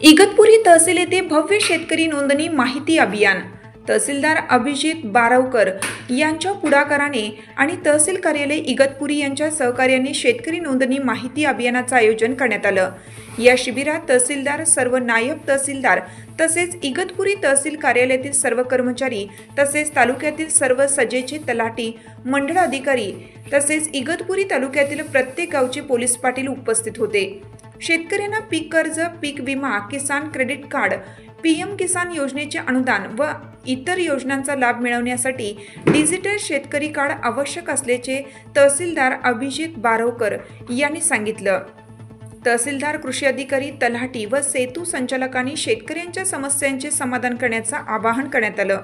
इगतपुरी तहसील येथे भव्य शेतकरी नोंदणी माहिती अभियान तहसीलदार अभिजित बारावकर यांच्या पुढाकाराने आणि तहसील कार्यालय इगतपुरी यांच्या सहकार्याने शेतकरी नोंदणी माहिती अभियानाचे आयोजन करण्यात आलं। या शिबिरात तहसीलदार, सर्व नायब तहसीलदार तसेच इगतपुरी तहसील कार्यालयातील सर्व कर्मचारी तसेच तालुक्यातील सर्व सजेचे तलाठी, मंडळ अधिकारी तसेच इगतपुरी तालुक्यातील प्रत्येक गावचे पोलीस पाटील उपस्थित होते। शेतकऱ्यांना पीक कर्ज, पीक विमा, किसान क्रेडिट कार्ड, पीएम किसान योजनेचे अनुदान व इतर योजनांचा लाभ मिळवण्यासाठी डिजिटल शेतकरी कार्ड आवश्यक असल्याचे तहसीलदार अभिजित बारावकर यांनी सांगितलं। तहसीलदार, कृषी अधिकारी, तलाठी व सेतू संचालकांनी शेतकऱ्यांच्या समस्यांचे समाधान करण्याचे आवाहन करण्यात आलं।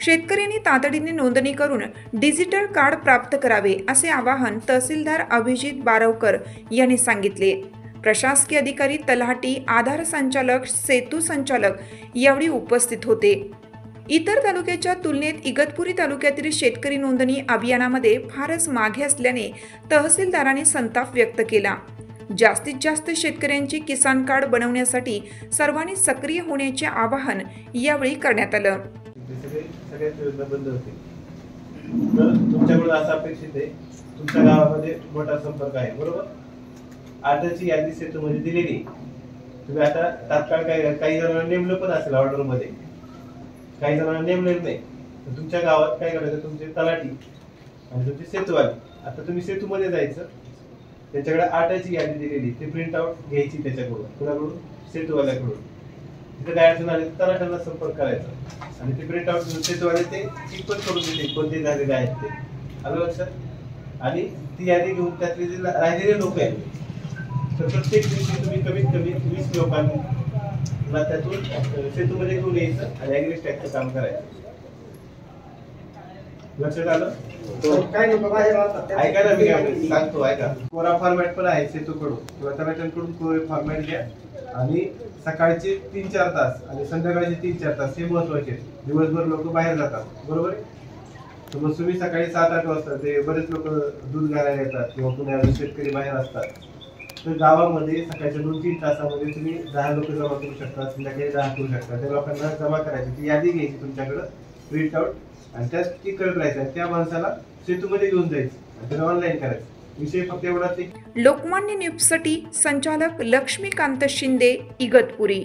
शेतकऱ्यांनी तातडीने नोंदणी करून डिजिटल कार्ड प्राप्त करावे असे आवाहन तहसीलदार अभिजित बारावकर यांनी सांगितले। प्रशासकीय अधिकारी, तलाठी, आधार संचालक, सेतू संचालक यावेळी उपस्थित होते। इतर तालुक्याच्या तुलनेत इगतपुरी तालुक्यातील शेतकरी नोंदणी अभियानामध्ये फारच मागे असल्याने तहसीलदारांनी संताप व्यक्त केला। जास्तीत जास्त शेतकऱ्यांचे किसान कार्ड बनवण्यासाठी सर्वांनी सक्रिय होण्याचे आवाहन यावेळी करण्यात आलं। तुमच्याकडून असं अपेक्षित आहे, तुमच्या गावामध्ये मोठा संपर्क आहे, बरोबर? आताची यादी सेतूमध्ये दिलेली, तुम्ही आता तात्काळ काही जणांना नेमलं पण असेल ऑर्डर मध्ये, काही जणांना नेमलेलं नाही, तर तुमच्या गावात काय करायचं, तुमचे तलाठी आणि तुमचे सेतूवाले, आता तुम्ही सेतूमध्ये जायचं, त्याच्याकडे आटाची यादी दिलेली ते प्रिंट आउट घ्यायची, त्याच्याकडून कुणाकडून, सेतूवाल्याकडून। तिथे काय अडचण आली तर तलाठ्यांना संपर्क करायचा आणि ते प्रिंट आउट घेऊन सेतूवाले ते चेक पण करून देतील कोणते झालेले आहेत ते, आलं लक्षात? आणि ती यादी घेऊन त्यातले जे राहिलेले लोक आहेत, तर प्रत्येक दिवशी तुम्ही कमीत कमी 20 लोकांना त्यातून सेतूमध्ये घेऊन यायचं आणि ॲग्री टॅक्सचं काम करायचं। लक्षात आलं? ऐका ना, मी सांगतो, ऐका। कोरा फॉर्मॅट पण आहे सेतूकडून किंवा तलाठ्यांकडून कोरे फॉर्मॅट घ्या आणि सकाळचे 3-4 तास आणि संध्याकाळचे 3-4 तास हे महत्वाचे। दिवसभर लोक बाहेर जातात, बरोबर आहे? तर मग तुम्ही सकाळी 7-8 वाजता, ते बरेच लोक दूध घालायला येतात किंवा पुण्याला शेतकरी बाहेर असतात, तर गावामध्ये सकाळच्या 2-3 तासामध्ये तुम्ही 10 लोक जमा करू शकता, संध्याकाळी 10 करू शकता। त्या लोकांना जमा करायची, ती यादी घ्यायची तुमच्याकडे प्रिंट आउट आणि त्यात टिक करत राहायचं, त्या माणसाला सेतूमध्ये घेऊन जायचं आणि त्याला ऑनलाईन करायचं। विषय फक्त एवढाच आहे। लोकमान्य न्यूजसाठी संचालक लक्ष्मीकांत शिंदे, इगतपुरी।